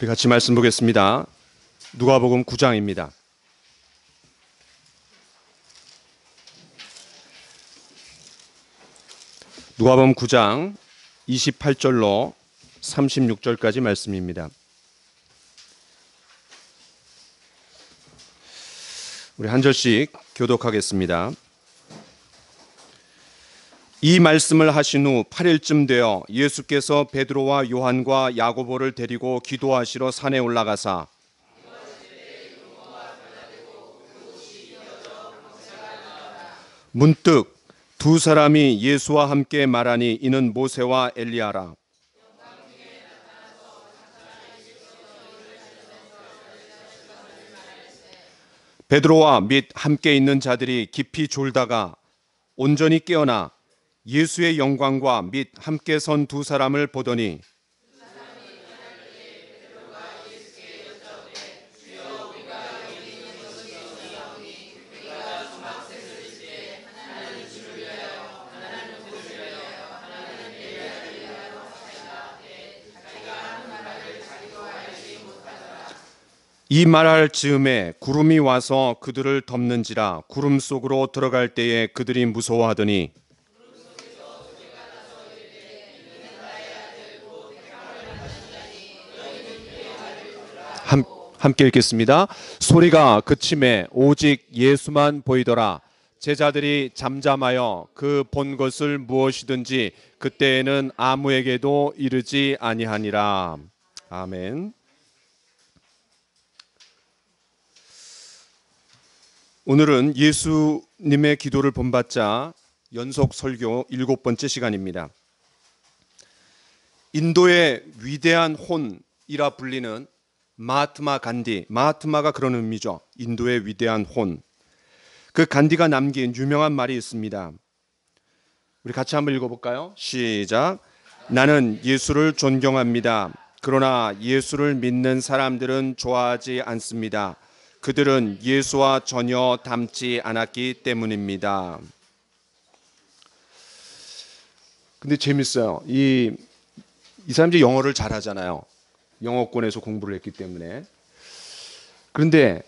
우리 같이 말씀 보겠습니다. 누가복음 9장입니다. 누가복음 9장 28절로 36절까지 말씀입니다. 우리 한 절씩 교독하겠습니다. 이 말씀을 하신 후 8일쯤 되어 예수께서 베드로와 요한과 야고보를 데리고 기도하시러 산에 올라가사 문득 두 사람이 예수와 함께 말하니 이는 모세와 엘리야라. 베드로와 및 함께 있는 자들이 깊이 졸다가 온전히 깨어나 예수의 영광과 및 함께 선 두 사람을 보더니 이 말할 즈음에 구름이 와서 그들을 덮는지라. 구름 속으로 들어갈 때에 그들이 무서워하더니 함께 읽겠습니다. 소리가 그침에 오직 예수만 보이더라. 제자들이 잠잠하여 그 본 것을 무엇이든지 그때에는 아무에게도 이르지 아니하니라. 아멘. 오늘은 예수님의 기도를 본받자 연속 설교 7번째 시간입니다. 인도의 위대한 혼이라 불리는 마하트마 간디, 마하트마가 그런 의미죠. 인도의 위대한 혼. 그 간디가 남긴 유명한 말이 있습니다. 우리 같이 한번 읽어볼까요? 시작. 나는 예수를 존경합니다. 그러나 예수를 믿는 사람들은 좋아하지 않습니다. 그들은 예수와 전혀 닮지 않았기 때문입니다. 근데 재밌어요. 이 사람들이 영어를 잘하잖아요. 영어권에서 공부를 했기 때문에. 그런데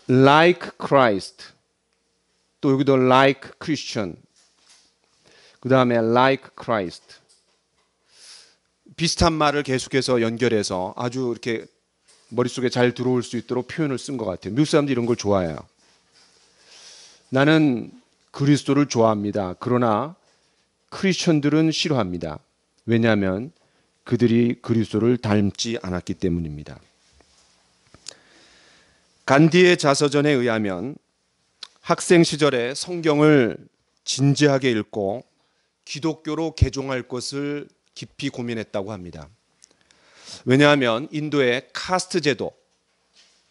like Christ, 또 여기도 like Christian, 그 다음에 like Christ, 비슷한 말을 계속해서 연결해서 아주 이렇게 머릿속에 잘 들어올 수 있도록 표현을 쓴 것 같아요. 미국 사람들이 이런 걸 좋아해요. 나는 그리스도를 좋아합니다. 그러나 크리스천들은 싫어합니다. 왜냐하면 그들이 그리스도를 닮지 않았기 때문입니다. 간디의 자서전에 의하면 학생 시절에 성경을 진지하게 읽고 기독교로 개종할 것을 깊이 고민했다고 합니다. 왜냐하면 인도의 카스트 제도,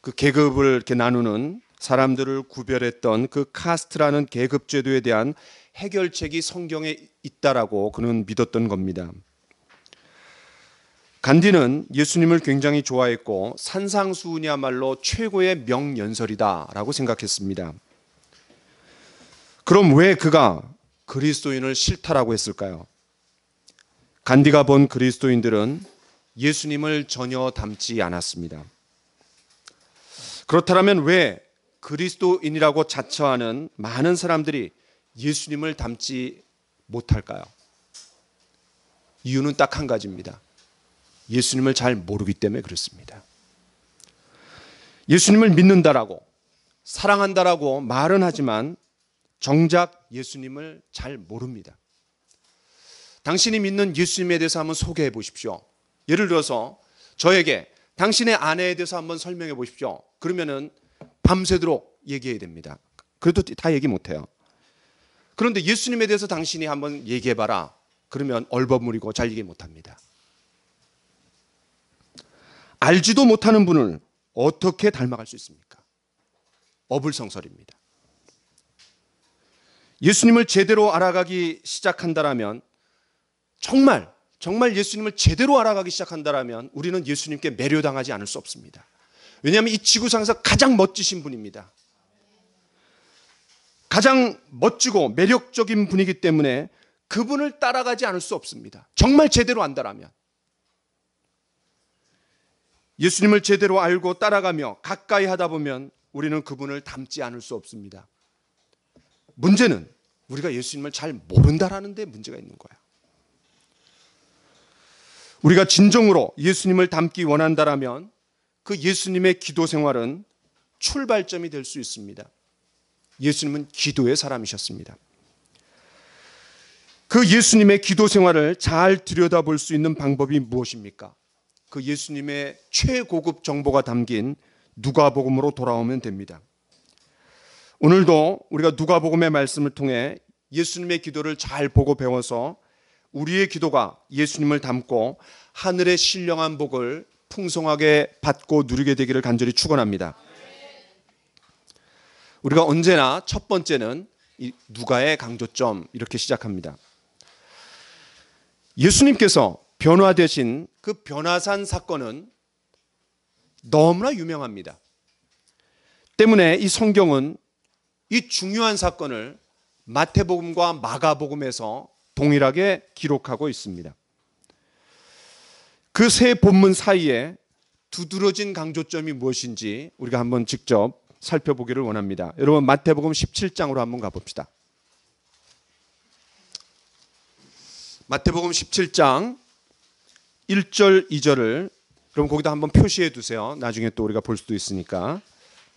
그 계급을 이렇게 나누는 사람들을 구별했던 그 카스트라는 계급 제도에 대한 해결책이 성경에 있다라고 그는 믿었던 겁니다. 간디는 예수님을 굉장히 좋아했고 산상수훈이야말로 최고의 명연설이다라고 생각했습니다. 그럼 왜 그가 그리스도인을 싫다라고 했을까요? 간디가 본 그리스도인들은 예수님을 전혀 닮지 않았습니다. 그렇다면 왜 그리스도인이라고 자처하는 많은 사람들이 예수님을 닮지 못할까요? 이유는 딱 한 가지입니다. 예수님을 잘 모르기 때문에 그렇습니다. 예수님을 믿는다라고 사랑한다라고 말은 하지만 정작 예수님을 잘 모릅니다. 당신이 믿는 예수님에 대해서 한번 소개해 보십시오. 예를 들어서 저에게 당신의 아내에 대해서 한번 설명해 보십시오. 그러면은 밤새도록 얘기해야 됩니다. 그래도 다 얘기 못해요. 그런데 예수님에 대해서 당신이 한번 얘기해봐라. 그러면 얼버무리고 잘 얘기 못합니다. 알지도 못하는 분을 어떻게 닮아갈 수 있습니까? 어불성설입니다. 예수님을 제대로 알아가기 시작한다라면 정말 예수님을 제대로 알아가기 시작한다라면 우리는 예수님께 매료당하지 않을 수 없습니다. 왜냐하면 이 지구상에서 가장 멋지신 분입니다. 가장 멋지고 매력적인 분이기 때문에 그분을 따라가지 않을 수 없습니다. 정말 제대로 안다라면. 예수님을 제대로 알고 따라가며 가까이 하다 보면 우리는 그분을 닮지 않을 수 없습니다. 문제는 우리가 예수님을 잘 모른다라는 데 문제가 있는 거야. 우리가 진정으로 예수님을 닮기 원한다라면 그 예수님의 기도 생활은 출발점이 될 수 있습니다. 예수님은 기도의 사람이셨습니다. 그 예수님의 기도 생활을 잘 들여다볼 수 있는 방법이 무엇입니까? 그 예수님의 최고급 정보가 담긴 누가복음으로 돌아오면 됩니다. 오늘도 우리가 누가복음의 말씀을 통해 예수님의 기도를 잘 보고 배워서 우리의 기도가 예수님을 닮고 하늘의 신령한 복을 풍성하게 받고 누리게 되기를 간절히 축원합니다. 우리가 언제나 첫 번째는 이 누가의 강조점 이렇게 시작합니다. 예수님께서 변화되신 그 변화산 사건은 너무나 유명합니다. 때문에 이 성경은 이 중요한 사건을 마태복음과 마가복음에서 동일하게 기록하고 있습니다. 그 세 본문 사이에 두드러진 강조점이 무엇인지 우리가 한번 직접 살펴보기를 원합니다. 여러분 마태복음 17장으로 한번 가봅시다. 마태복음 17장 1절 2절을 그럼 거기다 한번 표시해 두세요. 나중에 또 우리가 볼 수도 있으니까.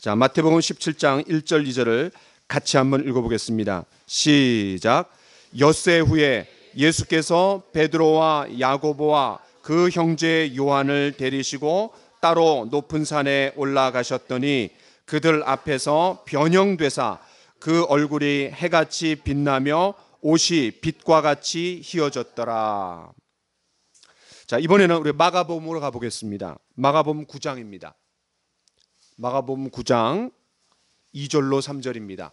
자, 마태복음 17장 1절 2절을 같이 한번 읽어보겠습니다. 시작. 엿새 후에 예수께서 베드로와 야고보와 그 형제 요한을 데리시고 따로 높은 산에 올라가셨더니 그들 앞에서 변형되사 그 얼굴이 해같이 빛나며 옷이 빛과 같이 휘어졌더라. 자, 이번에는 우리 마가복음으로 가보겠습니다. 마가복음 9장입니다. 마가복음 9장 2절로 3절입니다.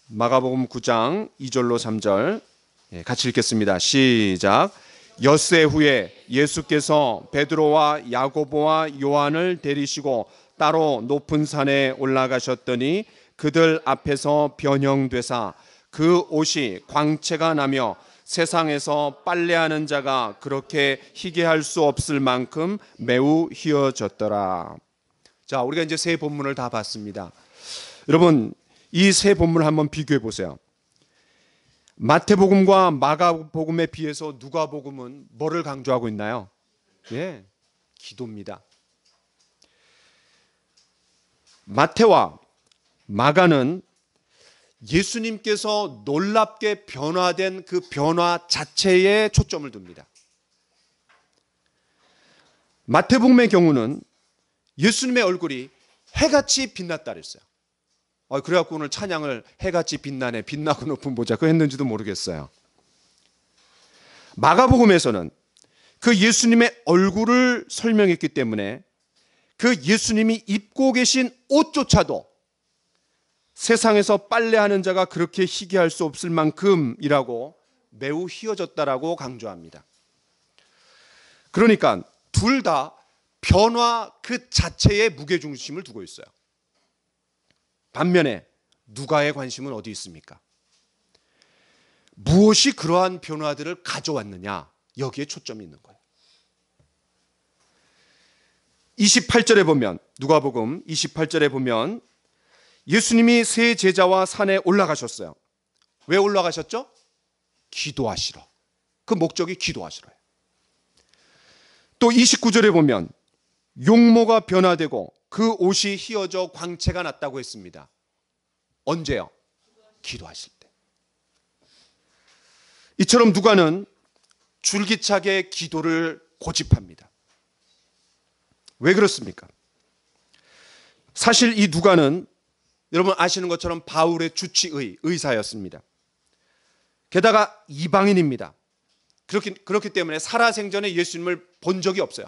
마가복음 9장 2절로 3절 같이 읽겠습니다. 시작. 엿새 후에 예수께서 베드로와 야고보와 요한을 데리시고 따로 높은 산에 올라가셨더니 그들 앞에서 변형되사 그 옷이 광채가 나며 세상에서 빨래하는 자가 그렇게 희게 할 수 없을 만큼 매우 휘어졌더라. 자, 우리가 이제 세 본문을 다 봤습니다. 여러분, 이 세 본문을 한번 비교해 보세요. 마태복음과 마가복음에 비해서 누가복음은 뭐를 강조하고 있나요? 예, 기도입니다. 마태와 마가는 예수님께서 놀랍게 변화된 그 변화 자체에 초점을 둡니다. 마태복음의 경우는 예수님의 얼굴이 해같이 빛났다 그랬어요. 그래갖고 오늘 찬양을 해같이 빛나네, 빛나고 높은 보좌 그거 했는지도 모르겠어요. 마가복음에서는 그 예수님의 얼굴을 설명했기 때문에 그 예수님이 입고 계신 옷조차도 세상에서 빨래하는 자가 그렇게 희게 할 수 없을 만큼이라고 매우 휘어졌다라고 강조합니다. 그러니까 둘 다 변화 그 자체에 무게중심을 두고 있어요. 반면에 누가의 관심은 어디 있습니까? 무엇이 그러한 변화들을 가져왔느냐, 여기에 초점이 있는 거예요. 28절에 보면, 누가복음 28절에 보면 예수님이 세 제자와 산에 올라가셨어요. 왜 올라가셨죠? 기도하시러. 그 목적이 기도하시러예요. 또 29절에 보면 용모가 변화되고 그 옷이 휘어져 광채가 났다고 했습니다. 언제요? 기도하실 때. 이처럼 누가는 줄기차게 기도를 고집합니다. 왜 그렇습니까? 사실 이 누가는 여러분 아시는 것처럼 바울의 주치의, 의사였습니다. 게다가 이방인입니다. 그렇기 때문에 살아생전에 예수님을 본 적이 없어요.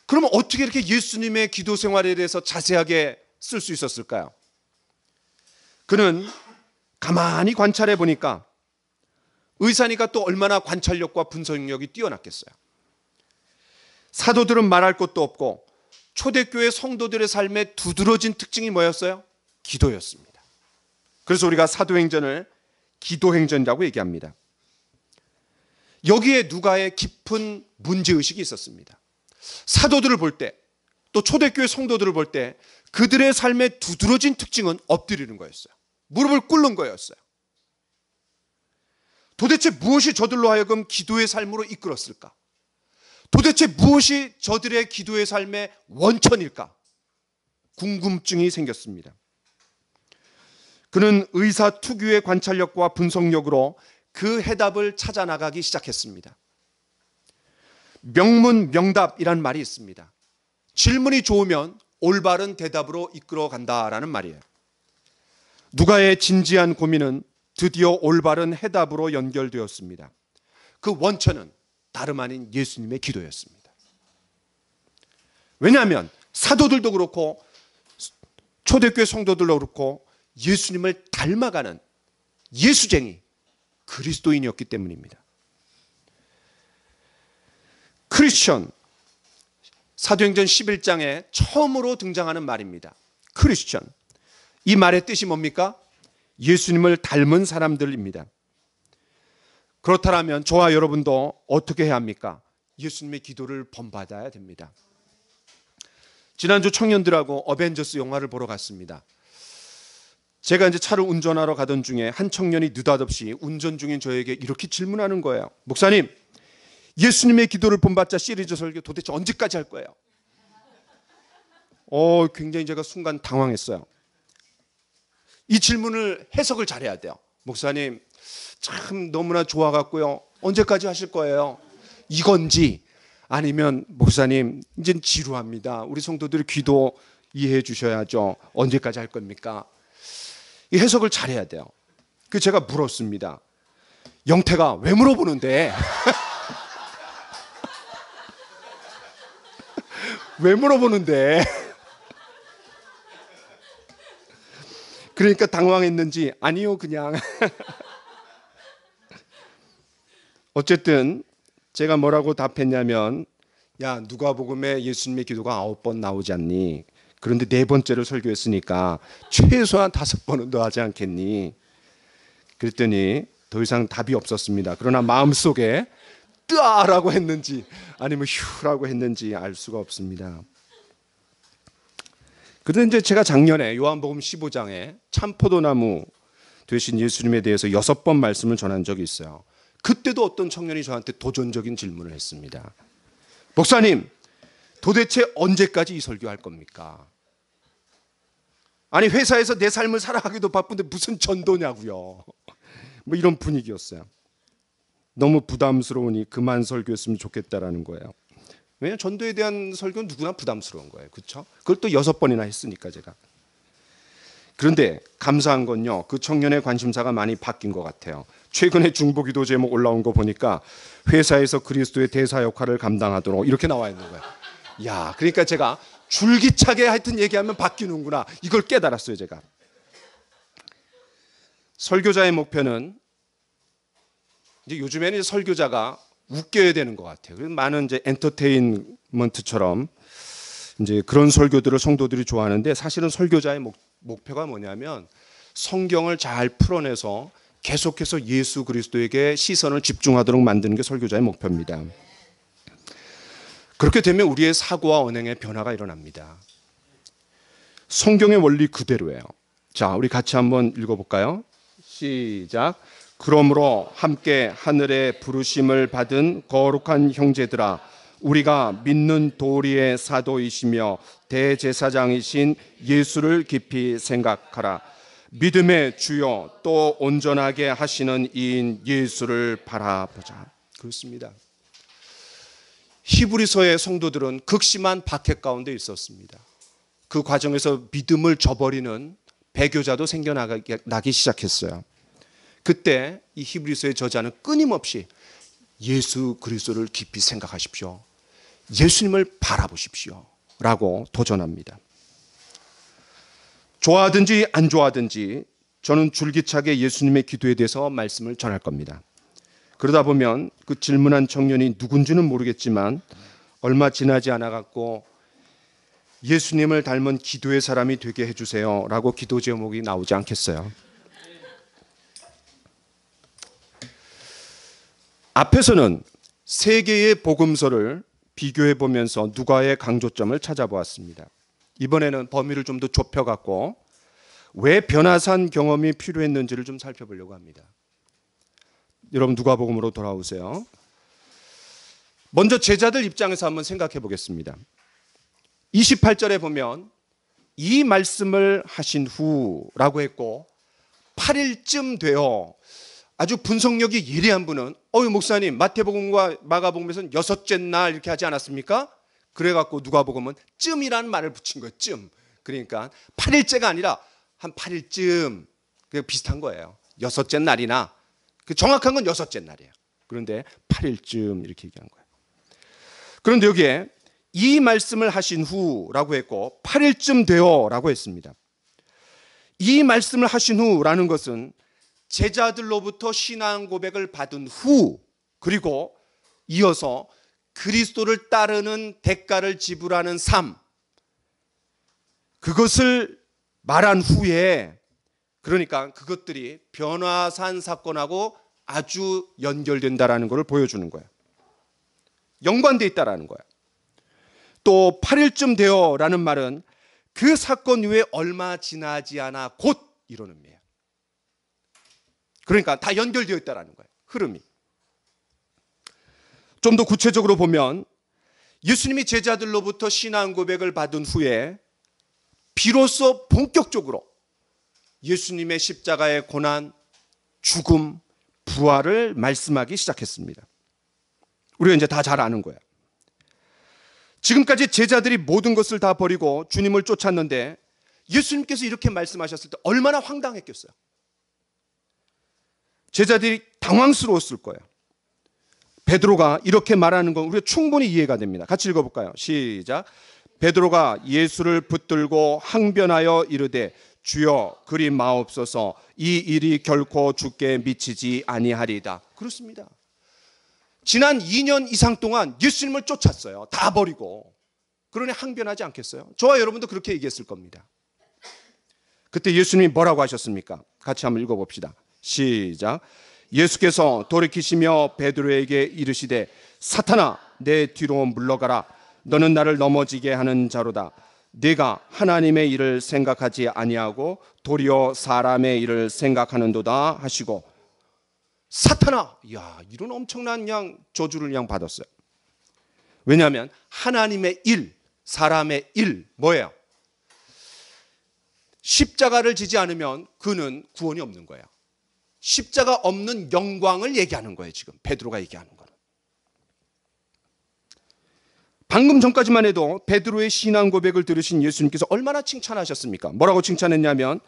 그러면 어떻게 이렇게 예수님의 기도 생활에 대해서 자세하게 쓸 수 있었을까요? 그는 가만히 관찰해 보니까 의사니까 또 얼마나 관찰력과 분석력이 뛰어났겠어요. 사도들은 말할 것도 없고 초대교회 성도들의 삶에 두드러진 특징이 뭐였어요? 기도였습니다. 그래서 우리가 사도행전을 기도행전이라고 얘기합니다. 여기에 누가의 깊은 문제의식이 있었습니다. 사도들을 볼 때, 또 초대교회 성도들을 볼 때 그들의 삶의 두드러진 특징은 엎드리는 거였어요. 무릎을 꿇는 거였어요. 도대체 무엇이 저들로 하여금 기도의 삶으로 이끌었을까? 도대체 무엇이 저들의 기도의 삶의 원천일까? 궁금증이 생겼습니다. 그는 의사투기의 관찰력과 분석력으로 그 해답을 찾아 나가기 시작했습니다. 명문명답이란 말이 있습니다. 질문이 좋으면 올바른 대답으로 이끌어 간다라는 말이에요. 누가의 진지한 고민은 드디어 올바른 해답으로 연결되었습니다. 그 원천은 다름 아닌 예수님의 기도였습니다. 왜냐하면 사도들도 그렇고 초대교회 성도들도 그렇고 예수님을 닮아가는 예수쟁이 그리스도인이었기 때문입니다. 크리스천, 사도행전 11장에 처음으로 등장하는 말입니다. 크리스천. 이 말의 뜻이 뭡니까? 예수님을 닮은 사람들입니다. 그렇다면 저와 여러분도 어떻게 해야 합니까? 예수님의 기도를 본받아야 됩니다. 지난주 청년들하고 어벤져스 영화를 보러 갔습니다. 제가 이제 차를 운전하러 가던 중에 한 청년이 느닷없이 운전 중인 저에게 이렇게 질문하는 거예요. 목사님, 예수님의 기도를 본받자 시리즈 설교 도대체 언제까지 할 거예요? 굉장히 제가 순간 당황했어요. 이 질문을 해석을 잘해야 돼요. 목사님, 참 너무나 좋아갖고요. 언제까지 하실 거예요? 이건지 아니면 목사님, 이젠 지루합니다. 우리 성도들이 기도 이해해 주셔야죠. 언제까지 할 겁니까? 이 해석을 잘해야 돼요. 그래서 제가 물었습니다. 영태가 왜 물어보는데? 왜 물어보는데? 그러니까 당황했는지 아니요 그냥 어쨌든 제가 뭐라고 답했냐면 야 누가복음에 예수님의 기도가 9번 나오지 않니? 그런데 4번째를 설교했으니까 최소한 5번은 더 하지 않겠니? 그랬더니 더 이상 답이 없었습니다. 그러나 마음속에 뜨아라고 했는지 아니면 휴라고 했는지 알 수가 없습니다. 그런데 이제 제가 작년에 요한복음 15장에 참포도나무 되신 예수님에 대해서 6번 말씀을 전한 적이 있어요. 그때도 어떤 청년이 저한테 도전적인 질문을 했습니다. 목사님, 도대체 언제까지 이 설교할 겁니까? 아니 회사에서 내 삶을 살아가기도 바쁜데 무슨 전도냐고요. 뭐 이런 분위기였어요. 너무 부담스러우니 그만 설교했으면 좋겠다라는 거예요. 왜냐하면 전도에 대한 설교는 누구나 부담스러운 거예요. 그렇죠? 그걸 또 6번이나 했으니까 제가. 그런데 감사한 건요. 그 청년의 관심사가 많이 바뀐 것 같아요. 최근에 중보기도 제목 올라온 거 보니까 회사에서 그리스도의 대사 역할을 감당하도록 이렇게 나와 있는 거예요. 야, 그러니까 제가 줄기차게 하여튼 얘기하면 바뀌는구나. 이걸 깨달았어요, 제가. 설교자의 목표는 이제 요즘에는 이제 설교자가 웃겨야 되는 것 같아요. 그래서 많은 이제 엔터테인먼트처럼 이제 그런 설교들을 성도들이 좋아하는데 사실은 설교자의 목표가 뭐냐면 성경을 잘 풀어내서 계속해서 예수 그리스도에게 시선을 집중하도록 만드는 게 설교자의 목표입니다. 그렇게 되면 우리의 사고와 언행의 변화가 일어납니다. 성경의 원리 그대로예요. 자, 우리 같이 한번 읽어볼까요? 시작. 그러므로 함께 하늘의 부르심을 받은 거룩한 형제들아, 우리가 믿는 도리의 사도이시며 대제사장이신 예수를 깊이 생각하라. 믿음의 주요 또 온전하게 하시는 이인 예수를 바라보자. 그렇습니다. 히브리서의 성도들은 극심한 박해 가운데 있었습니다. 그 과정에서 믿음을 저버리는 배교자도 생겨나기 시작했어요. 그때 이 히브리서의 저자는 끊임없이 예수 그리스도를 깊이 생각하십시오. 예수님을 바라보십시오. 라고 도전합니다. 좋아하든지 안 좋아하든지 저는 줄기차게 예수님의 기도에 대해서 말씀을 전할 겁니다. 그러다 보면 그 질문한 청년이 누군지는 모르겠지만 얼마 지나지 않아갖고 예수님을 닮은 기도의 사람이 되게 해주세요 라고 기도 제목이 나오지 않겠어요. 앞에서는 세 개의 복음서를 비교해 보면서 누가의 강조점을 찾아보았습니다. 이번에는 범위를 좀 더 좁혀갖고 왜 변화산 경험이 필요했는지를 좀 살펴보려고 합니다. 여러분 누가복음으로 돌아오세요. 먼저 제자들 입장에서 한번 생각해 보겠습니다. 28절에 보면 이 말씀을 하신 후라고 했고 8일쯤 되어 아주 분석력이 예리한 분은 목사님 마태복음과 마가복음에서는 6째 날 이렇게 하지 않았습니까? 그래갖고 누가복음은 쯤이라는 말을 붙인 거예요. 쯤. 그러니까 8일째가 아니라 한 8일쯤 비슷한 거예요. 6째 날이나 정확한 건 6째 날이에요. 그런데 8일쯤 이렇게 얘기한 거예요. 그런데 여기에 이 말씀을 하신 후라고 했고 8일쯤 되어라고 했습니다. 이 말씀을 하신 후라는 것은 제자들로부터 신앙 고백을 받은 후 그리고 이어서 그리스도를 따르는 대가를 지불하는 삶 그것을 말한 후에 그러니까 그것들이 변화산 사건하고 아주 연결된다라는 것을 보여주는 거예요. 연관되어 있다라는 거예요. 또 8일쯤 되어라는 말은 그 사건 후에 얼마 지나지 않아 곧 이루는 의미예요. 그러니까 다 연결되어 있다라는 거예요. 흐름이. 좀 더 구체적으로 보면 예수님이 제자들로부터 신앙 고백을 받은 후에 비로소 본격적으로 예수님의 십자가의 고난, 죽음, 부활을 말씀하기 시작했습니다. 우리가 이제 다 잘 아는 거예요. 지금까지 제자들이 모든 것을 다 버리고 주님을 쫓았는데 예수님께서 이렇게 말씀하셨을 때 얼마나 황당했겠어요. 제자들이 당황스러웠을 거예요. 베드로가 이렇게 말하는 건 우리가 충분히 이해가 됩니다. 같이 읽어볼까요? 시작. 베드로가 예수를 붙들고 항변하여 이르되 주여 그리 마옵소서 이 일이 결코 주께 미치지 아니하리이다. 그렇습니다. 지난 2년 이상 동안 예수님을 쫓았어요. 다 버리고. 그러니 항변하지 않겠어요? 저와 여러분도 그렇게 얘기했을 겁니다. 그때 예수님이 뭐라고 하셨습니까? 같이 한번 읽어봅시다. 시작. 예수께서 돌이키시며 베드로에게 이르시되 사탄아 내 뒤로 물러가라. 너는 나를 넘어지게 하는 자로다. 네가 하나님의 일을 생각하지 아니하고 도리어 사람의 일을 생각하는도다 하시고 사탄아, 이런 엄청난 저주를 그냥 받았어요. 왜냐하면 하나님의 일, 사람의 일 뭐예요? 십자가를 지지 않으면 그는 구원이 없는 거예요. 십자가 없는 영광을 얘기하는 거예요. 지금 베드로가 얘기하는 거는. 방금 전까지만 해도 베드로의 신앙 고백을 들으신 예수님께서 얼마나 칭찬하셨습니까? 뭐라고 칭찬했냐면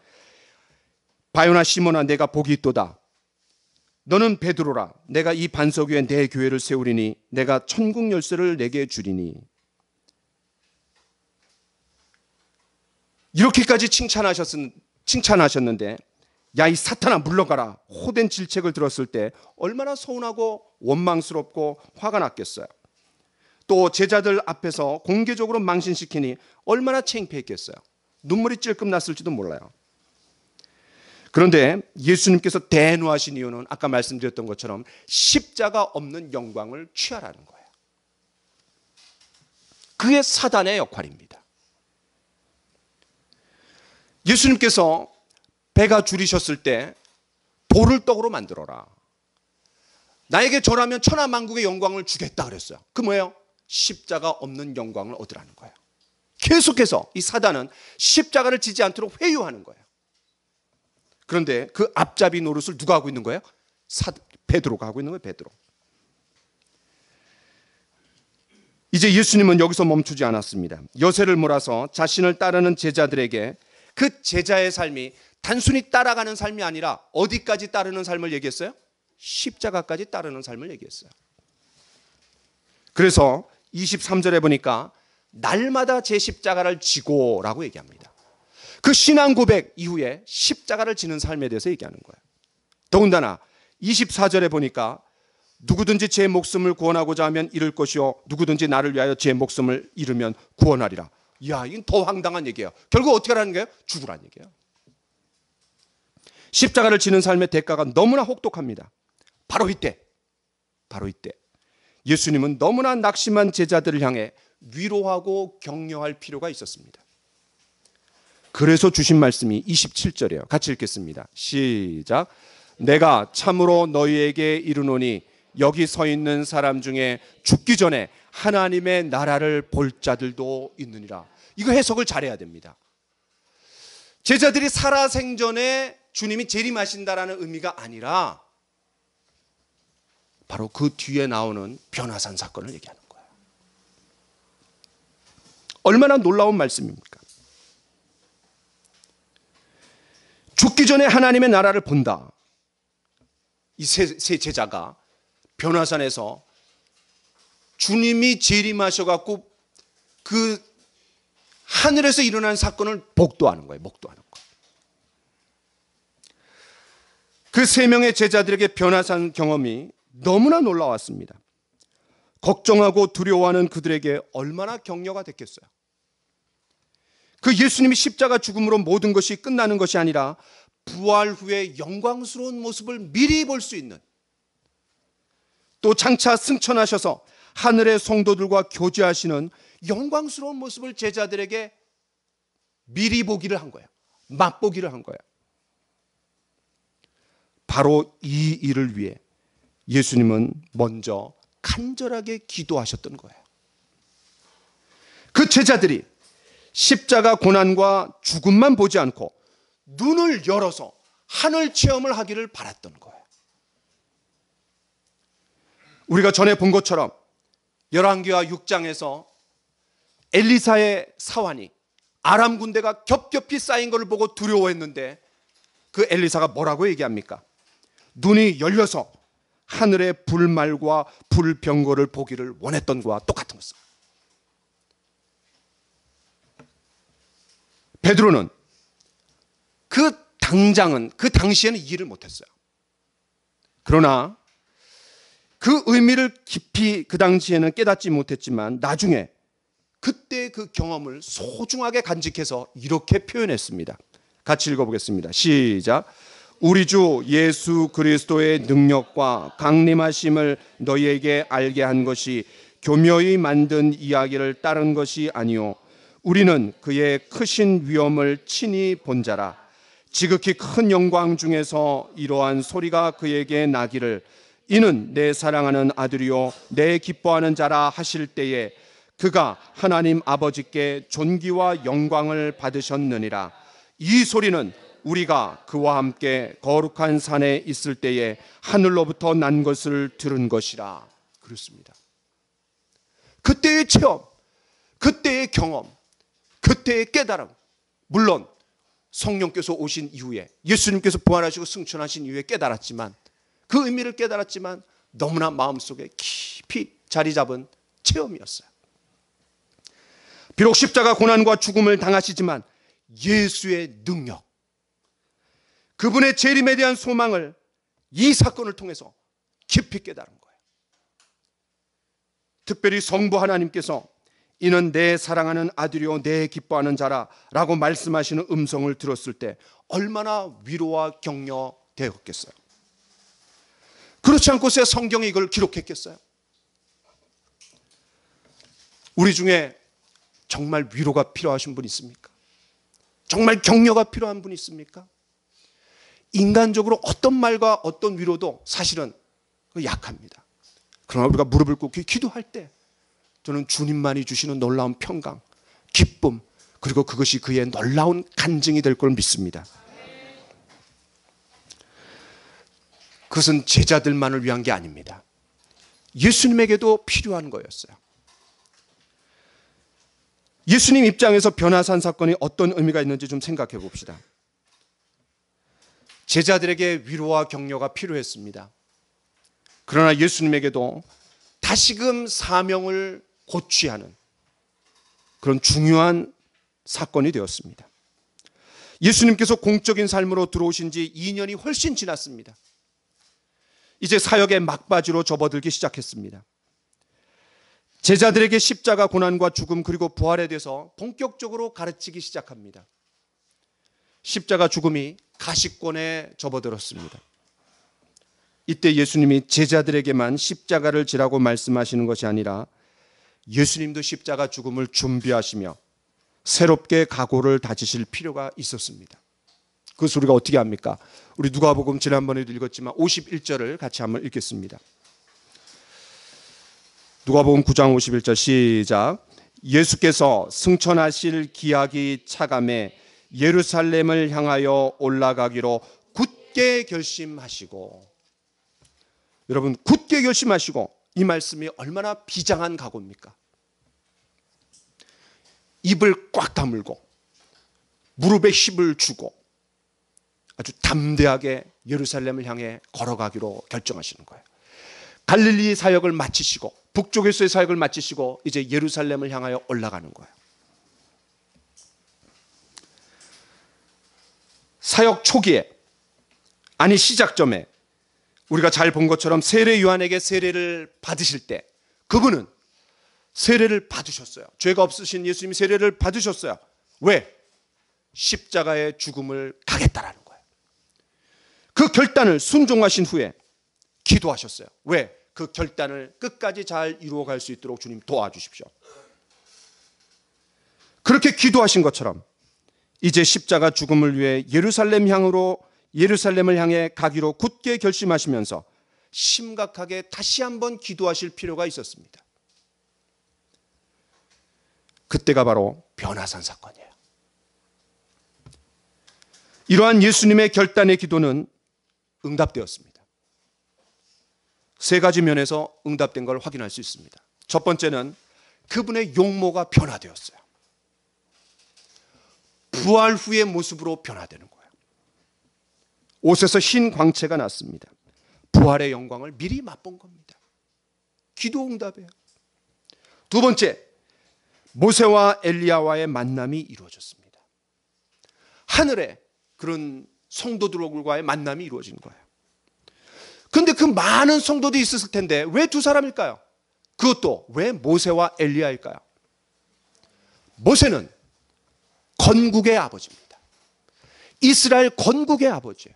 바요나 시몬아 내가 복이 있도다. 너는 베드로라. 내가 이 반석 위에 내 교회를 세우리니 내가 천국 열쇠를 내게 주리니. 이렇게까지 칭찬하셨는데 야 이 사탄아 물러가라. 호된 질책을 들었을 때 얼마나 서운하고 원망스럽고 화가 났겠어요. 또 제자들 앞에서 공개적으로 망신시키니 얼마나 창피했겠어요. 눈물이 찔끔 났을지도 몰라요. 그런데 예수님께서 대노하신 이유는 아까 말씀드렸던 것처럼 십자가 없는 영광을 취하라는 거예요. 그게 사단의 역할입니다. 예수님께서 배가 줄이셨을 때 돌을 떡으로 만들어라. 나에게 절하면 천하만국의 영광을 주겠다 그랬어요. 그 뭐예요? 십자가 없는 영광을 얻으라는 거예요. 계속해서 이 사단은 십자가를 지지 않도록 회유하는 거예요. 그런데 그 앞잡이 노릇을 누가 하고 있는 거예요? 베드로가 하고 있는 거예요. 베드로. 이제 예수님은 여기서 멈추지 않았습니다. 여세를 몰아서 자신을 따르는 제자들에게 그 제자의 삶이 단순히 따라가는 삶이 아니라 어디까지 따르는 삶을 얘기했어요? 십자가까지 따르는 삶을 얘기했어요. 그래서 23절에 보니까 날마다 제 십자가를 지고라고 얘기합니다. 그 신앙 고백 이후에 십자가를 지는 삶에 대해서 얘기하는 거예요. 더군다나 24절에 보니까 누구든지 제 목숨을 구원하고자 하면 잃을 것이요 누구든지 나를 위하여 제 목숨을 잃으면 구원하리라. 이야, 이건 더 황당한 얘기예요. 결국 어떻게 하라는 거예요? 죽으라는 얘기예요. 십자가를 지는 삶의 대가가 너무나 혹독합니다. 바로 이때 바로 이때 예수님은 너무나 낙심한 제자들을 향해 위로하고 격려할 필요가 있었습니다. 그래서 주신 말씀이 27절이에요. 같이 읽겠습니다. 시작. 내가 참으로 너희에게 이르노니 여기 서 있는 사람 중에 죽기 전에 하나님의 나라를 볼 자들도 있느니라. 이거 해석을 잘해야 됩니다. 제자들이 살아생전에 주님이 재림하신다라는 의미가 아니라 바로 그 뒤에 나오는 변화산 사건을 얘기하는 거예요. 얼마나 놀라운 말씀입니까? 죽기 전에 하나님의 나라를 본다. 이 세 제자가 변화산에서 주님이 재림하셔갖고 그 하늘에서 일어난 사건을 목도하는 거예요. 목도하는 거예요. 그 세 명의 제자들에게 변화산 경험이 너무나 놀라웠습니다. 걱정하고 두려워하는 그들에게 얼마나 격려가 됐겠어요. 그 예수님이 십자가 죽음으로 모든 것이 끝나는 것이 아니라 부활 후에 영광스러운 모습을 미리 볼 수 있는, 또 장차 승천하셔서 하늘의 성도들과 교제하시는 영광스러운 모습을 제자들에게 미리 보기를 한 거예요. 맛보기를 한 거예요. 바로 이 일을 위해 예수님은 먼저 간절하게 기도하셨던 거예요. 그 제자들이 십자가 고난과 죽음만 보지 않고 눈을 열어서 하늘 체험을 하기를 바랐던 거예요. 우리가 전에 본 것처럼 열왕기하 6장에서 엘리사의 사환이 아람 군대가 겹겹이 쌓인 것을 보고 두려워했는데 그 엘리사가 뭐라고 얘기합니까? 눈이 열려서 하늘의 불말과 불병거를 보기를 원했던 것과 똑같은 것입니다. 베드로는 그 당시에는 이해를 못했어요. 그러나 그 의미를 깊이 그 당시에는 깨닫지 못했지만 나중에 그때 그 경험을 소중하게 간직해서 이렇게 표현했습니다. 같이 읽어보겠습니다. 시작. 우리 주 예수 그리스도의 능력과 강림하심을 너희에게 알게 한 것이 교묘히 만든 이야기를 따른 것이 아니요 우리는 그의 크신 위엄을 친히 본 자라. 지극히 큰 영광 중에서 이러한 소리가 그에게 나기를 이는 내 사랑하는 아들이요 내 기뻐하는 자라 하실 때에 그가 하나님 아버지께 존귀와 영광을 받으셨느니라. 이 소리는 우리가 그와 함께 거룩한 산에 있을 때에 하늘로부터 난 것을 들은 것이라. 그렇습니다. 그때의 체험, 그때의 경험, 그때의 깨달음, 물론 성령께서 오신 이후에 예수님께서 부활하시고 승천하신 이후에 깨달았지만, 그 의미를 깨달았지만 너무나 마음속에 깊이 자리 잡은 체험이었어요. 비록 십자가 고난과 죽음을 당하시지만 예수의 능력, 그분의 재림에 대한 소망을 이 사건을 통해서 깊이 깨달은 거예요. 특별히 성부 하나님께서 이는 내 사랑하는 아들이요 내 기뻐하는 자라 라고 말씀하시는 음성을 들었을 때 얼마나 위로와 격려되었겠어요. 그렇지 않고서야 성경이 이걸 기록했겠어요. 우리 중에 정말 위로가 필요하신 분 있습니까? 정말 격려가 필요한 분 있습니까? 인간적으로 어떤 말과 어떤 위로도 사실은 약합니다. 그러나 우리가 무릎을 꿇고 기도할 때 저는 주님만이 주시는 놀라운 평강, 기쁨, 그리고 그것이 그의 놀라운 간증이 될 걸 믿습니다. 그것은 제자들만을 위한 게 아닙니다. 예수님에게도 필요한 거였어요. 예수님 입장에서 변화산 사건이 어떤 의미가 있는지 좀 생각해 봅시다. 제자들에게 위로와 격려가 필요했습니다. 그러나 예수님에게도 다시금 사명을 고취하는 그런 중요한 사건이 되었습니다. 예수님께서 공적인 삶으로 들어오신 지 2년이 훨씬 지났습니다. 이제 사역의 막바지로 접어들기 시작했습니다. 제자들에게 십자가 고난과 죽음 그리고 부활에 대해서 본격적으로 가르치기 시작합니다. 십자가 죽음이 가시권에 접어들었습니다. 이때 예수님이 제자들에게만 십자가를 지라고 말씀하시는 것이 아니라 예수님도 십자가 죽음을 준비하시며 새롭게 각오를 다지실 필요가 있었습니다. 그것을 우리가 어떻게 합니까? 우리 누가복음 지난번에도 읽었지만 51절을 같이 한번 읽겠습니다. 누가복음 9장 51절 시작. 예수께서 승천하실 기약이 차감해 예루살렘을 향하여 올라가기로 굳게 결심하시고, 여러분 굳게 결심하시고, 이 말씀이 얼마나 비장한 각오입니까? 입을 꽉 다물고 무릎에 힘을 주고 아주 담대하게 예루살렘을 향해 걸어가기로 결정하시는 거예요. 갈릴리 사역을 마치시고 북쪽에서의 사역을 마치시고 이제 예루살렘을 향하여 올라가는 거예요. 사역 초기에, 아니 시작점에 우리가 잘 본 것처럼 세례 요한에게 세례를 받으실 때 그분은 세례를 받으셨어요. 죄가 없으신 예수님이 세례를 받으셨어요. 왜? 십자가의 죽음을 가겠다라는 거예요. 그 결단을 순종하신 후에 기도하셨어요. 왜? 그 결단을 끝까지 잘 이루어갈 수 있도록 주님 도와주십시오. 그렇게 기도하신 것처럼 이제 십자가 죽음을 위해 예루살렘을 향해 가기로 굳게 결심하시면서 심각하게 다시 한번 기도하실 필요가 있었습니다. 그때가 바로 변화산 사건이에요. 이러한 예수님의 결단의 기도는 응답되었습니다. 세 가지 면에서 응답된 걸 확인할 수 있습니다. 첫 번째는 그분의 용모가 변화되었어요. 부활 후의 모습으로 변화되는 거예요. 옷에서 흰 광채가 났습니다. 부활의 영광을 미리 맛본 겁니다. 기도 응답이에요. 두 번째, 모세와 엘리야와의 만남이 이루어졌습니다. 하늘에 그런 성도들과의 만남이 이루어진 거예요. 그런데 그 많은 성도들이 있었을 텐데 왜 두 사람일까요? 그것도 왜 모세와 엘리야일까요? 모세는 건국의 아버지입니다. 이스라엘 건국의 아버지예요.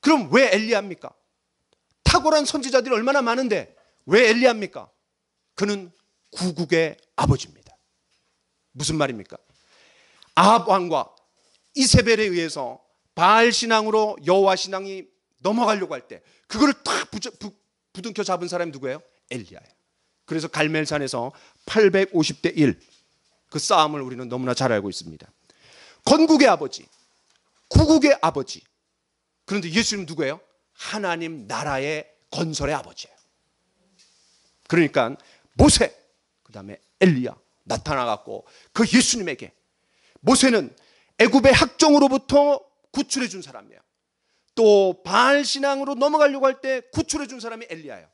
그럼 왜 엘리야입니까? 탁월한 선지자들이 얼마나 많은데 왜 엘리야입니까? 그는 구국의 아버지입니다. 무슨 말입니까? 아합 왕과 이세벨에 의해서 바알 신앙으로 여호와 신앙이 넘어가려고 할 때 그거를 탁 부둥켜 잡은 사람이 누구예요? 엘리야예요. 그래서 갈멜산에서 850대 1 그 싸움을 우리는 너무나 잘 알고 있습니다. 건국의 아버지, 구국의 아버지. 그런데 예수님은 누구예요? 하나님 나라의 건설의 아버지예요. 그러니까 모세, 그 다음에 엘리야 나타나갖고 그 예수님에게, 모세는 애굽의 학정으로부터 구출해 준 사람이에요. 또 바알 신앙으로 넘어가려고 할 때 구출해 준 사람이 엘리야예요.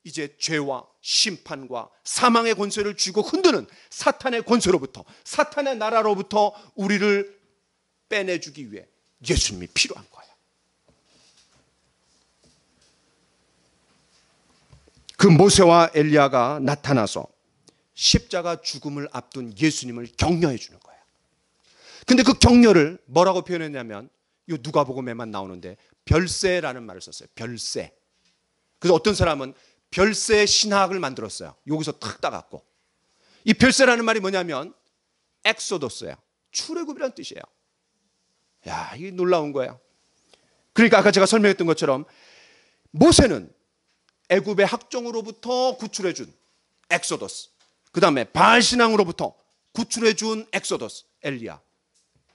이제 죄와 심판과 사망의 권세를 쥐고 흔드는 사탄의 권세로부터, 사탄의 나라로부터 우리를 빼내주기 위해 예수님이 필요한 거예요. 그 모세와 엘리야가 나타나서 십자가 죽음을 앞둔 예수님을 격려해 주는 거예요. 근데 그 격려를 뭐라고 표현했냐면, 이 누가복음에만 나오는데 별세라는 말을 썼어요. 별세. 그래서 어떤 사람은 별세 신학을 만들었어요. 여기서 탁 따갖고. 이 별세라는 말이 뭐냐면 엑소더스예요. 출애굽이라는 뜻이에요. 야, 이게 놀라운 거예요. 그러니까 아까 제가 설명했던 것처럼 모세는 애굽의 학정으로부터 구출해준 엑소더스, 그 다음에 바알 신앙으로부터 구출해준 엑소더스 엘리야.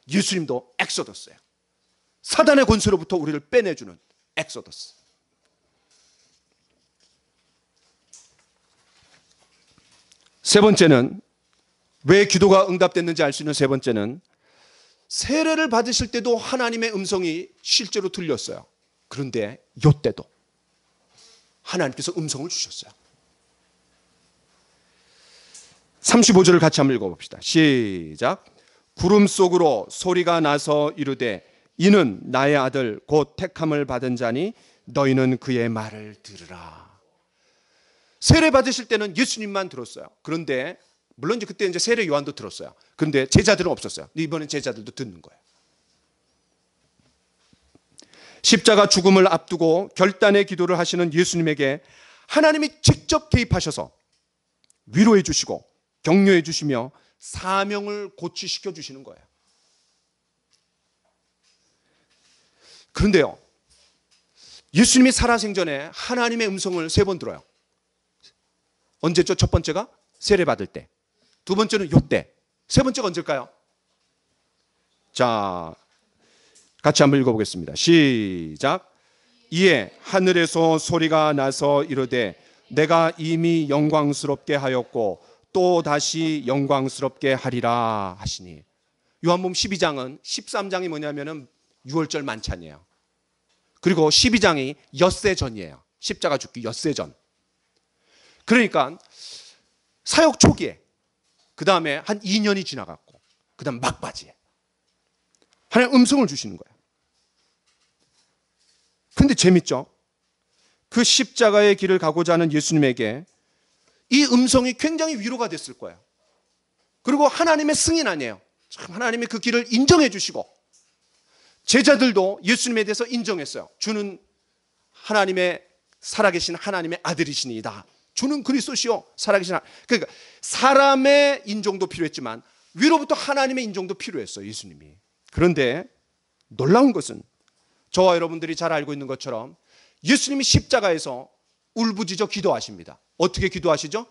예수님도 엑소더스예요. 사단의 권세로부터 우리를 빼내주는 엑소더스. 세 번째는, 왜 기도가 응답됐는지 알 수 있는 세 번째는, 세례를 받으실 때도 하나님의 음성이 실제로 들렸어요. 그런데 이때도 하나님께서 음성을 주셨어요. 35절을 같이 한번 읽어봅시다. 시작. 구름 속으로 소리가 나서 이르되 이는 나의 아들 곧 택함을 받은 자니 너희는 그의 말을 들으라. 세례 받으실 때는 예수님만 들었어요. 그런데 물론 그때 이제 세례 요한도 들었어요. 그런데 제자들은 없었어요. 이번엔 제자들도 듣는 거예요. 십자가 죽음을 앞두고 결단의 기도를 하시는 예수님에게 하나님이 직접 개입하셔서 위로해 주시고 격려해 주시며 사명을 고취시켜 주시는 거예요. 그런데요, 예수님이 살아생전에 하나님의 음성을 3번 들어요. 언제죠? 첫 번째가 세례받을 때, 두 번째는 요때, 세 번째가 언제일까요? 자, 같이 한번 읽어보겠습니다. 시작. 이에 하늘에서 소리가 나서 이르되 내가 이미 영광스럽게 하였고 또 다시 영광스럽게 하리라 하시니. 요한복음 12장은 13장이 뭐냐면은 6월절 만찬이에요. 그리고 12장이 엿새 전이에요. 십자가 죽기 엿새 전. 그러니까 사역 초기에, 그 다음에 한 2년이 지나갔고, 그 다음 막바지에 하나님 음성을 주시는 거예요. 근데 재밌죠? 그 십자가의 길을 가고자 하는 예수님에게 이 음성이 굉장히 위로가 됐을 거예요. 그리고 하나님의 승인 아니에요. 참 하나님이 그 길을 인정해 주시고, 제자들도 예수님에 대해서 인정했어요. 주는 하나님의 살아계신 하나님의 아들이시니이다. 주는 그리스도시요 살아계신 그러니까 사람의 인정도 필요했지만 위로부터 하나님의 인정도 필요했어요, 예수님이. 그런데 놀라운 것은 저와 여러분들이 잘 알고 있는 것처럼 예수님이 십자가에서 울부짖어 기도하십니다. 어떻게 기도하시죠?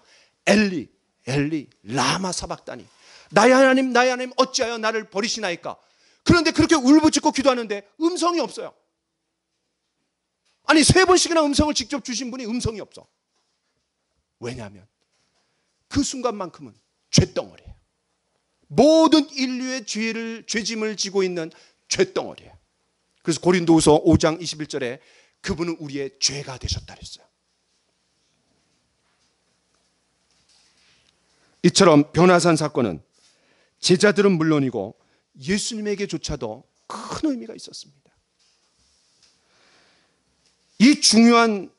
엘리 엘리 라마 사박다니, 나의 하나님 나의 하나님 어찌하여 나를 버리시나이까. 그런데 그렇게 울부짖고 기도하는데 음성이 없어요. 아니 3번씩이나 음성을 직접 주신 분이 음성이 없어. 왜냐하면 그 순간만큼은 죄덩어리예요. 모든 인류의 죄짐을 지고 있는 죄덩어리예요. 그래서 고린도후서 5장 21절에 그분은 우리의 죄가 되셨다 그랬어요. 이처럼 변화산 사건은 제자들은 물론이고 예수님에게조차도 큰 의미가 있었습니다. 이 중요한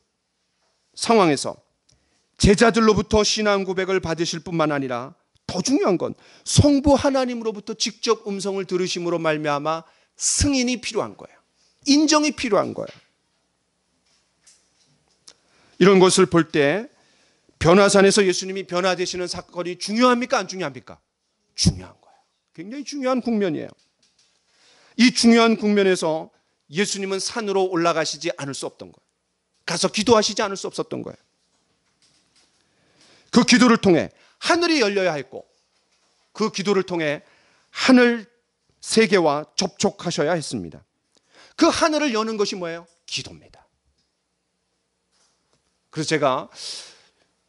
상황에서 제자들로부터 신앙 고백을 받으실 뿐만 아니라 더 중요한 건 성부 하나님으로부터 직접 음성을 들으심으로 말미암아 승인이 필요한 거예요. 인정이 필요한 거예요. 이런 것을 볼 때 변화산에서 예수님이 변화되시는 사건이 중요합니까? 안 중요합니까? 중요한 거예요. 굉장히 중요한 국면이에요. 이 중요한 국면에서 예수님은 산으로 올라가시지 않을 수 없던 거예요. 가서 기도하시지 않을 수 없었던 거예요. 그 기도를 통해 하늘이 열려야 했고, 그 기도를 통해 하늘 세계와 접촉하셔야 했습니다. 그 하늘을 여는 것이 뭐예요? 기도입니다. 그래서 제가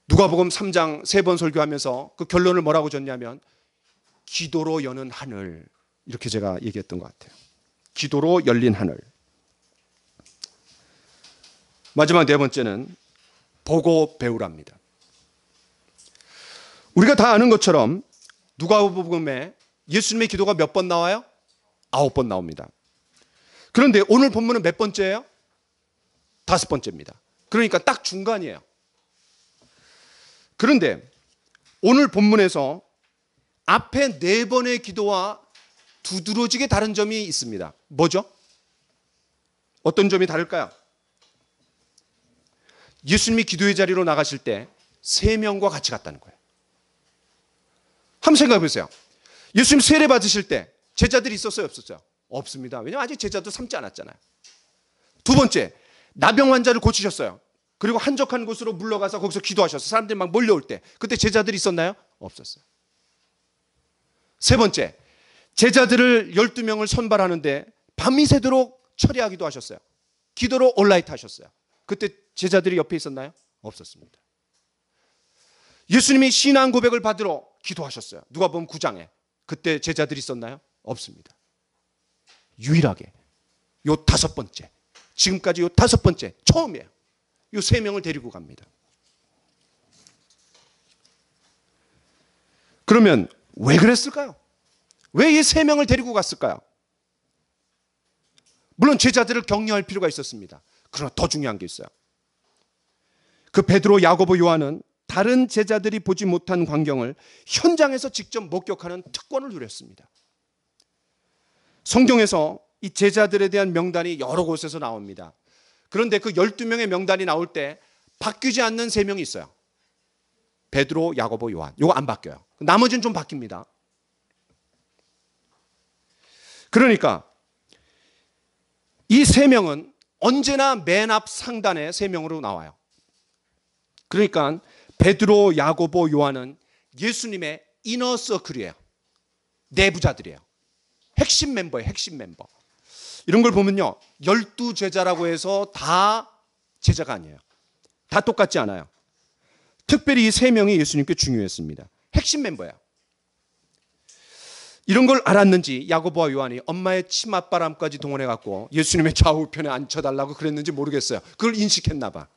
누가복음 3장 3번 설교하면서 그 결론을 뭐라고 줬냐면 기도로 여는 하늘, 이렇게 제가 얘기했던 것 같아요. 기도로 열린 하늘. 마지막 4번째는 보고 배우랍니다. 우리가 다 아는 것처럼 누가복음에 예수님의 기도가 몇 번 나와요? 9번 나옵니다. 그런데 오늘 본문은 몇 번째예요? 5번째입니다. 그러니까 딱 중간이에요. 그런데 오늘 본문에서 앞에 4번의 기도와 두드러지게 다른 점이 있습니다. 뭐죠? 어떤 점이 다를까요? 예수님이 기도의 자리로 나가실 때 3명과 같이 갔다는 거예요. 한번 생각해 보세요. 예수님 세례 받으실 때 제자들이 있었어요, 없었어요? 없습니다. 왜냐하면 아직 제자도 삼지 않았잖아요. 두 번째, 나병 환자를 고치셨어요. 그리고 한적한 곳으로 물러가서 거기서 기도하셨어요. 사람들이 막 몰려올 때 그때 제자들이 있었나요? 없었어요. 세 번째, 제자들을 12명을 선발하는데 밤이 새도록 처리하기도 하셨어요. 기도로 올라이트 하셨어요. 그때 제자들이 옆에 있었나요? 없었습니다. 예수님이 신앙 고백을 받으러 기도하셨어요. 누가복음 9장에. 그때 제자들이 있었나요? 없습니다. 유일하게 요 5번째, 지금까지 요 5번째, 처음이에요. 요 3명을 데리고 갑니다. 그러면 왜 그랬을까요? 왜 이 3명을 데리고 갔을까요? 물론 제자들을 격려할 필요가 있었습니다. 그러나 더 중요한 게 있어요. 그 베드로, 야고보, 요한은 다른 제자들이 보지 못한 광경을 현장에서 직접 목격하는 특권을 누렸습니다. 성경에서 이 제자들에 대한 명단이 여러 곳에서 나옵니다. 그런데 그 12명의 명단이 나올 때 바뀌지 않는 3명이 있어요. 베드로, 야고보, 요한. 이거 안 바뀌어요. 나머지는 좀 바뀝니다. 그러니까 이 3명은 언제나 맨 앞 상단에 3명으로 나와요. 그러니까 베드로, 야고보, 요한은 예수님의 이너 서클이에요. 내부자들이에요. 핵심 멤버예요. 핵심 멤버. 이런 걸 보면요, 12제자라고 해서 다 제자가 아니에요. 다 똑같지 않아요. 특별히 이 3명이 예수님께 중요했습니다. 핵심 멤버예요. 이런 걸 알았는지 야고보와 요한이 엄마의 치맛바람까지 동원해 갖고 예수님의 좌우편에 앉혀달라고 그랬는지 모르겠어요. 그걸 인식했나 봐.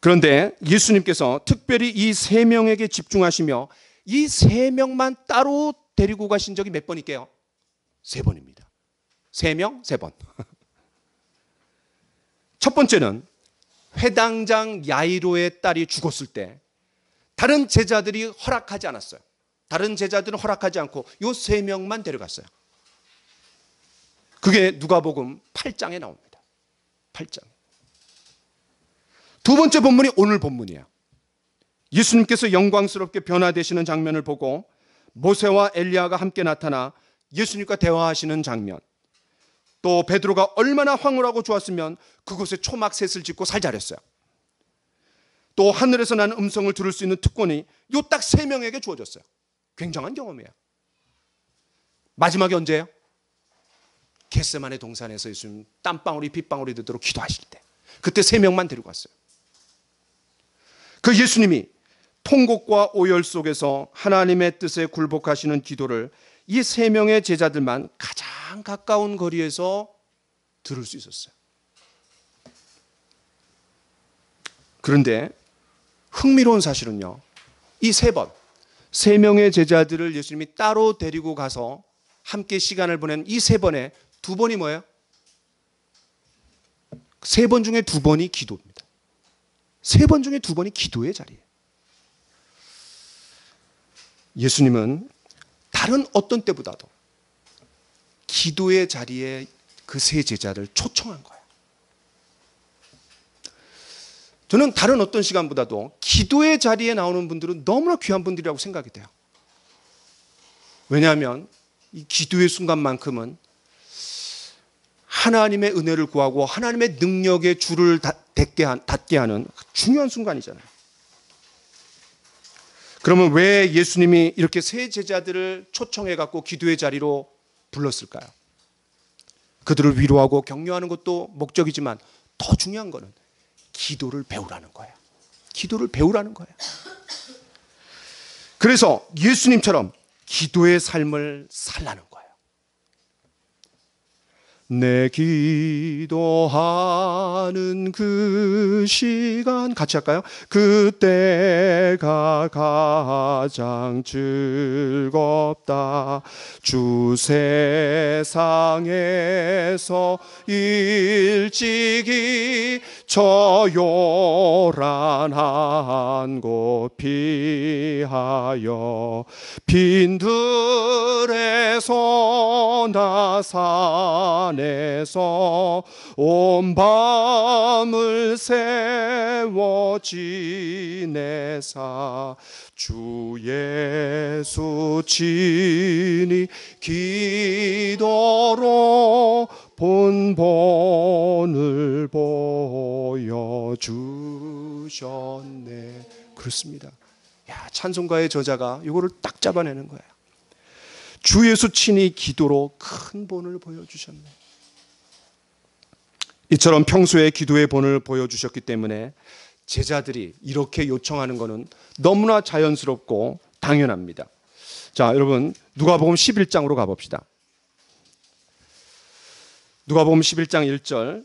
그런데 예수님께서 특별히 이 3명에게 집중하시며 이 3명만 따로 데리고 가신 적이 몇 번일게요? 3번입니다. 3명, 3번. 첫 번째는 회당장 야이로의 딸이 죽었을 때 다른 제자들이 허락하지 않았어요. 다른 제자들은 허락하지 않고 이 3명만 데려갔어요. 그게 누가복음 8장에 나옵니다. 8장. 두 번째 본문이 오늘 본문이에요. 예수님께서 영광스럽게 변화되시는 장면을 보고 모세와 엘리야가 함께 나타나 예수님과 대화하시는 장면. 또 베드로가 얼마나 황홀하고 좋았으면 그곳에 초막셋을 짓고 살자랬어요. 또 하늘에서 나는 음성을 들을 수 있는 특권이 요 딱 3명에게 주어졌어요. 굉장한 경험이에요. 마지막에 언제예요? 겟세마네 동산에서 예수님 땀방울이 빗방울이 되도록 기도하실 때, 그때 3명만 데리고 갔어요. 그 예수님이 통곡과 오열 속에서 하나님의 뜻에 굴복하시는 기도를 이 3명의 제자들만 가장 가까운 거리에서 들을 수 있었어요. 그런데 흥미로운 사실은요, 이 3명의 제자들을 예수님이 따로 데리고 가서 함께 시간을 보낸 이 3번에 2번이 뭐예요? 3번 중에 2번이 기도입니다. 3번 중에 2번이 기도의 자리예요. 예수님은 다른 어떤 때보다도 기도의 자리에 그 3 제자를 초청한 거예요. 저는 다른 어떤 시간보다도 기도의 자리에 나오는 분들은 너무나 귀한 분들이라고 생각이 돼요. 왜냐하면 이 기도의 순간만큼은 하나님의 은혜를 구하고 하나님의 능력의 줄을 닫게 하는 중요한 순간이잖아요. 그러면 왜 예수님이 이렇게 3 제자들을 초청해 갖고 기도의 자리로 불렀을까요? 그들을 위로하고 격려하는 것도 목적이지만 더 중요한 거는 기도를 배우라는 거예요. 기도를 배우라는 거예요. 그래서 예수님처럼 기도의 삶을 살라는 거예요. 내 기도하는 그 시간 같이 할까요? 그때가 가장 즐겁다. 주 세상에서 일찍이 저 요란한 곳 피하여 빈들에서 나 산에서 온 밤을 세워 지내사 주 예수 친히 기도로 본본을 보여주셨네. 그렇습니다. 야, 찬송가의 저자가 이거를 딱 잡아내는 거예요. 주 예수 친히 기도로 큰 본을 보여주셨네. 이처럼 평소에 기도의 본을 보여주셨기 때문에 제자들이 이렇게 요청하는 것은 너무나 자연스럽고 당연합니다. 자, 여러분 누가복음 11장으로 가봅시다. 누가복음 11장 1절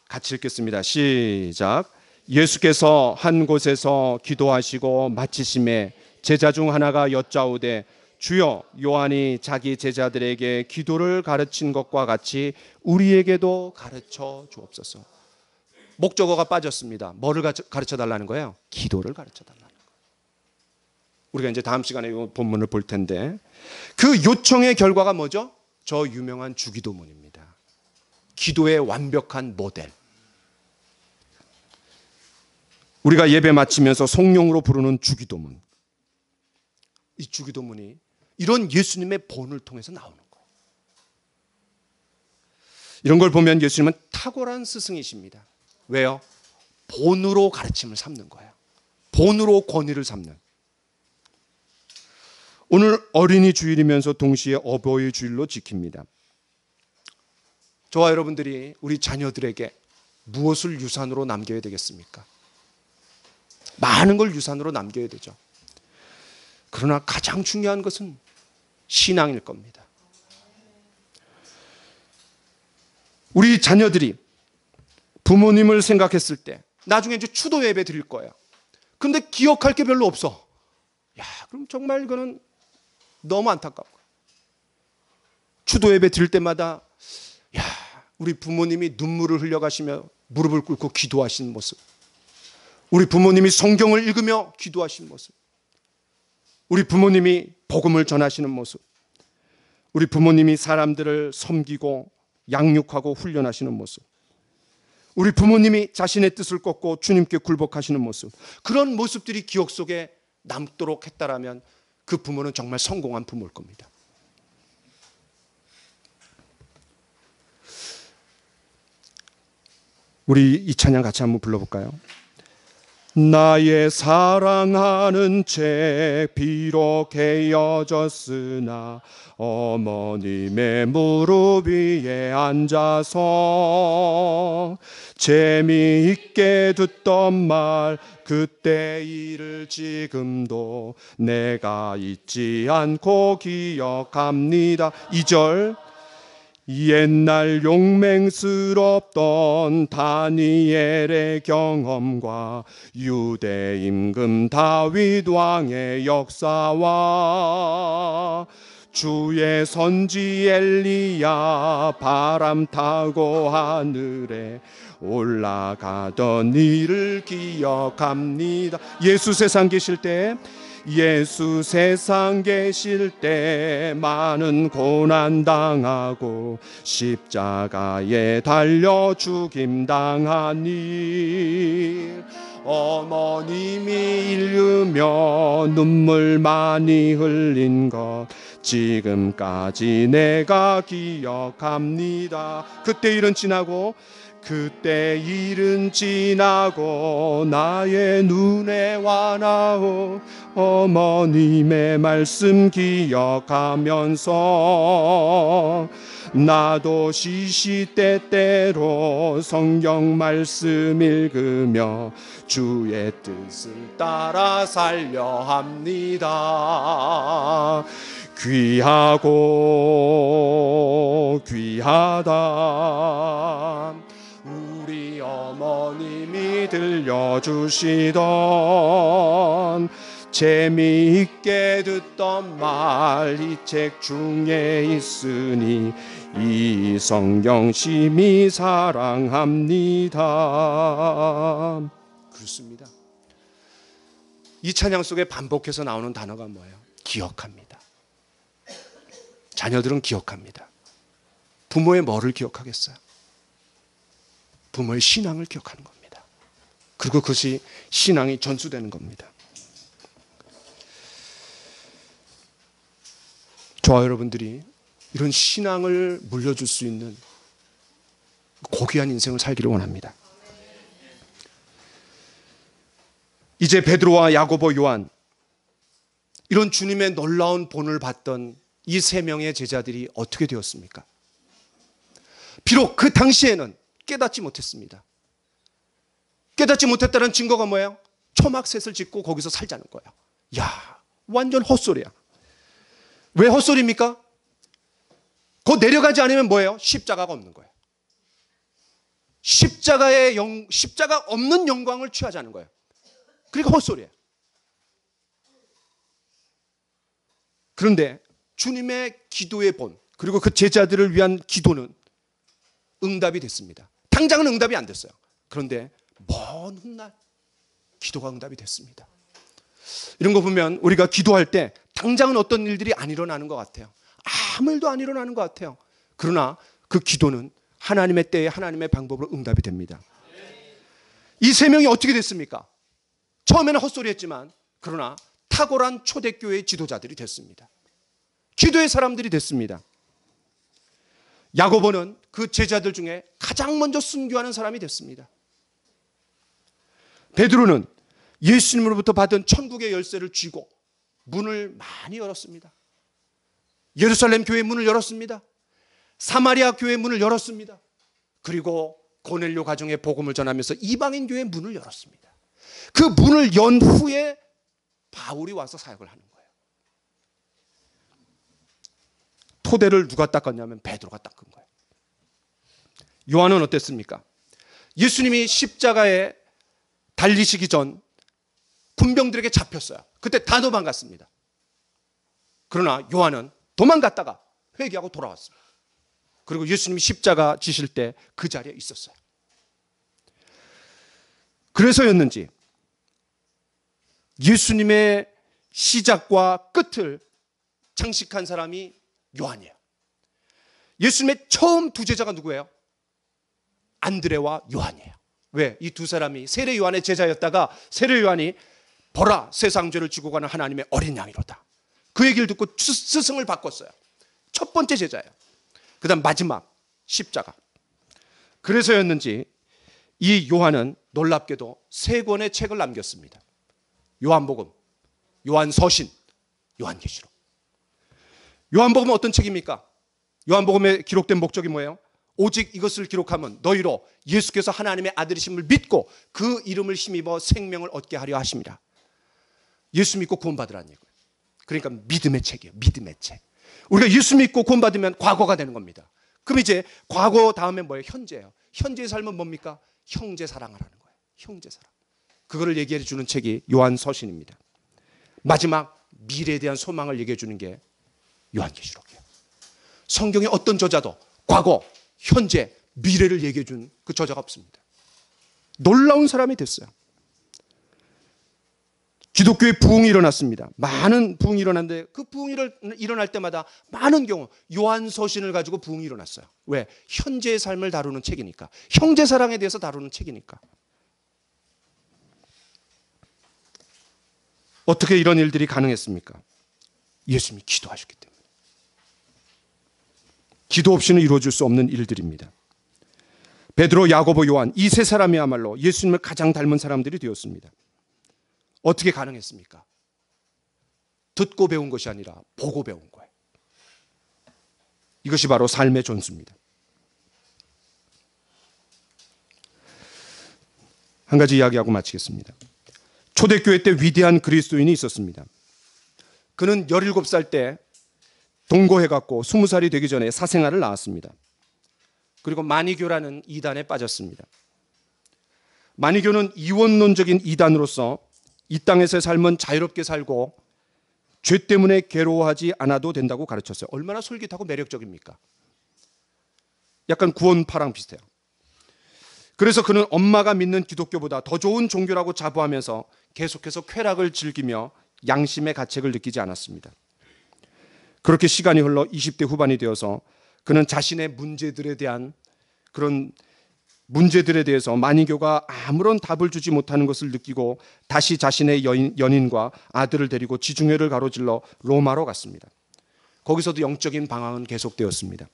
같이 읽겠습니다. 시작. 예수께서 한 곳에서 기도하시고 마치심에 제자 중 하나가 여짜오되 주여, 요한이 자기 제자들에게 기도를 가르친 것과 같이 우리에게도 가르쳐 주옵소서. 목적어가 빠졌습니다. 뭐를 가르쳐 달라는 거예요? 기도를 가르쳐 달라는 거예요. 우리가 이제 다음 시간에 이 본문을 볼 텐데 그 요청의 결과가 뭐죠? 저 유명한 주기도문입니다. 기도의 완벽한 모델. 우리가 예배 마치면서 성령으로 부르는 주기도문. 이 주기도문이 이런 예수님의 본을 통해서 나오는 거예요. 이런 걸 보면 예수님은 탁월한 스승이십니다. 왜요? 본으로 가르침을 삼는 거예요. 본으로 권위를 삼는. 오늘 어린이 주일이면서 동시에 어버이 주일로 지킵니다. 저와 여러분들이 우리 자녀들에게 무엇을 유산으로 남겨야 되겠습니까? 많은 걸 유산으로 남겨야 되죠. 그러나 가장 중요한 것은 신앙일 겁니다. 우리 자녀들이 부모님을 생각했을 때 나중에 이제 추도 예배 드릴 거예요. 근데 기억할 게 별로 없어. 야, 그럼 정말 이거는 너무 안타까워. 추도 예배 드릴 때마다 야, 우리 부모님이 눈물을 흘려가시며 무릎을 꿇고 기도하신 모습. 우리 부모님이 성경을 읽으며 기도하신 모습. 우리 부모님이 복음을 전하시는 모습. 우리 부모님이 사람들을 섬기고 양육하고 훈련하시는 모습. 우리 부모님이 자신의 뜻을 꺾고 주님께 굴복하시는 모습. 그런 모습들이 기억 속에 남도록 했다라면 그 부모는 정말 성공한 부모일 겁니다. 우리 이 찬양 같이 한번 불러볼까요? 나의 사랑하는 채 비록 헤어졌으나 어머님의 무릎 위에 앉아서 재미있게 듣던 말 그때 일을 지금도 내가 잊지 않고 기억합니다. 2절 옛날 용맹스럽던 다니엘의 경험과 유대 임금 다윗 왕의 역사와 주의 선지 엘리야 바람 타고 하늘에 올라가던 일을 기억합니다. 예수 세상 계실 때 많은 고난 당하고 십자가에 달려 죽임 당한 일 어머님이 읽으며 눈물 많이 흘린 것 지금까지 내가 기억합니다. 그때 일은 지나고 나의 눈에 와나오 어머님의 말씀 기억하면서 나도 시시때때로 성경 말씀 읽으며 주의 뜻을 따라 살려 합니다. 귀하고 귀하다 우리 어머님이 들려주시던 재미있게 듣던 말 이 책 중에 있으니 이 성경 심히 사랑합니다. 그렇습니다. 이 찬양 속에 반복해서 나오는 단어가 뭐예요? 기억합니다. 자녀들은 기억합니다. 부모의 뭐를 기억하겠어요? 부모의 신앙을 기억하는 겁니다. 그리고 그것이 신앙이 전수되는 겁니다. 저와 여러분들이 이런 신앙을 물려줄 수 있는 고귀한 인생을 살기를 원합니다. 이제 베드로와 야고보, 요한 이런 주님의 놀라운 본을 받던 이 세 명의 제자들이 어떻게 되었습니까? 비록 그 당시에는 깨닫지 못했습니다. 깨닫지 못했다는 증거가 뭐예요? 초막셋을 짓고 거기서 살자는 거예요. 야, 완전 헛소리야. 왜 헛소리입니까? 곧 내려가지 않으면 뭐예요? 십자가가 없는 거예요. 십자가 없는 영광을 취하자는 거예요. 그러니까 헛소리예요. 그런데 주님의 기도의 본, 그리고 그 제자들을 위한 기도는 응답이 됐습니다. 당장은 응답이 안 됐어요. 그런데 먼 훗날 기도가 응답이 됐습니다. 이런 거 보면 우리가 기도할 때 당장은 어떤 일들이 안 일어나는 것 같아요. 아무 일도 안 일어나는 것 같아요. 그러나 그 기도는 하나님의 때에 하나님의 방법으로 응답이 됩니다. 이 세 명이 어떻게 됐습니까? 처음에는 헛소리했지만 그러나 탁월한 초대교회의 지도자들이 됐습니다. 기도의 사람들이 됐습니다. 야고보는 그 제자들 중에 가장 먼저 순교하는 사람이 됐습니다. 베드로는 예수님으로부터 받은 천국의 열쇠를 쥐고 문을 많이 열었습니다. 예루살렘 교회의 문을 열었습니다. 사마리아 교회의 문을 열었습니다. 그리고 고넬료 가정의 복음을 전하면서 이방인 교회의 문을 열었습니다. 그 문을 연 후에 바울이 와서 사역을 하는 거예요. 토대를 누가 닦았냐면 베드로가 닦은 거예요. 요한은 어땠습니까? 예수님이 십자가에 달리시기 전 군병들에게 잡혔어요. 그때 다 도망갔습니다. 그러나 요한은 도망갔다가 회개하고 돌아왔습니다. 그리고 예수님이 십자가 지실 때 그 자리에 있었어요. 그래서였는지 예수님의 시작과 끝을 장식한 사람이 요한이에요. 예수님의 처음 두 제자가 누구예요? 안드레와 요한이에요. 왜? 이 두 사람이 세례 요한의 제자였다가 세례 요한이 보라 세상 죄를 지고 가는 하나님의 어린 양이로다. 그 얘기를 듣고 스승을 바꿨어요. 첫 번째 제자예요. 그 다음 마지막 십자가. 그래서였는지 이 요한은 놀랍게도 세 권의 책을 남겼습니다. 요한복음, 요한서신, 요한계시록. 요한복음은 어떤 책입니까? 요한복음에 기록된 목적이 뭐예요? 오직 이것을 기록하면 너희로 예수께서 하나님의 아들이심을 믿고 그 이름을 힘입어 생명을 얻게 하려 하십니다. 예수 믿고 구원받으라는 얘기예요. 그러니까 믿음의 책이에요. 믿음의 책. 우리가 예수 믿고 구원받으면 과거가 되는 겁니다. 그럼 이제 과거 다음에 뭐예요? 현재예요. 현재의 삶은 뭡니까? 형제 사랑을 하는 거예요. 형제 사랑. 그거를 얘기해 주는 책이 요한서신입니다. 마지막 미래에 대한 소망을 얘기해 주는 게 요한계시록이에요. 성경의 어떤 저자도 과거, 현재, 미래를 얘기해 준 그 저자가 없습니다. 놀라운 사람이 됐어요. 기독교의 부흥이 일어났습니다. 많은 부흥이 일어났는데 그 부흥이 일어날 때마다 많은 경우 요한서신을 가지고 부흥이 일어났어요. 왜? 현재의 삶을 다루는 책이니까. 형제 사랑에 대해서 다루는 책이니까. 어떻게 이런 일들이 가능했습니까? 예수님이 기도하셨기 때문에. 기도 없이는 이루어질 수 없는 일들입니다. 베드로, 야고보, 요한 이 세 사람이야말로 예수님을 가장 닮은 사람들이 되었습니다. 어떻게 가능했습니까? 듣고 배운 것이 아니라 보고 배운 거예요. 이것이 바로 삶의 전수입니다. 한 가지 이야기하고 마치겠습니다. 초대교회 때 위대한 그리스도인이 있었습니다. 그는 17살 때 동거해갖고 20살이 되기 전에 사생아를 낳았습니다. 그리고 마니교라는 이단에 빠졌습니다. 마니교는 이원론적인 이단으로서 이 땅에서의 삶은 자유롭게 살고 죄 때문에 괴로워하지 않아도 된다고 가르쳤어요. 얼마나 솔깃하고 매력적입니까? 약간 구원파랑 비슷해요. 그래서 그는 엄마가 믿는 기독교보다 더 좋은 종교라고 자부하면서 계속해서 쾌락을 즐기며 양심의 가책을 느끼지 않았습니다. 그렇게 시간이 흘러 20대 후반이 되어서 그는 자신의 문제들에 대해서 마니교가 아무런 답을 주지 못하는 것을 느끼고 다시 자신의 연인과 아들을 데리고 지중해를 가로질러 로마로 갔습니다. 거기서도 영적인 방황은 계속되었습니다.